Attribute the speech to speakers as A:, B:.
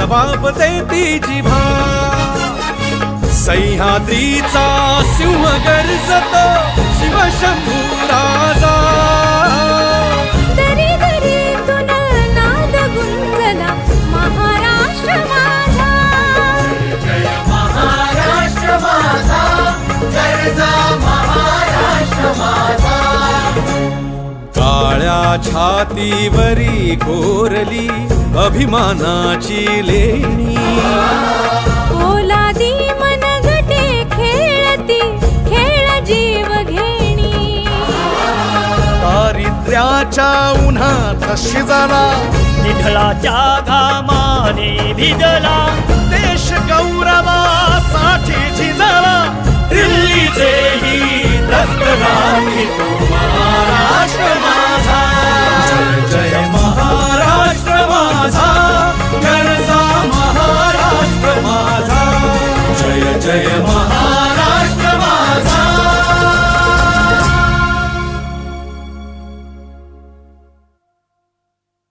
A: जबाब देती जिव्हा सह्याद्रीचा सिंह गर्जतो शिवशंभू राजा
B: दरी दरीतून नाद गुंजला महाराष्ट्र माझा
C: जय महाराष्ट्र माझा गर्जा महाराष्ट्र माझा
A: काळ्या छातीवरी कोरली अभिमानाची लेणी
B: ओलादी मनगटे खेळती खेळ जीव घेणी
D: दारिद्र्याच्या उन्हात शिजला
E: निढळाच्या घामाने भिजला
D: देश गौरवासाठी झिजला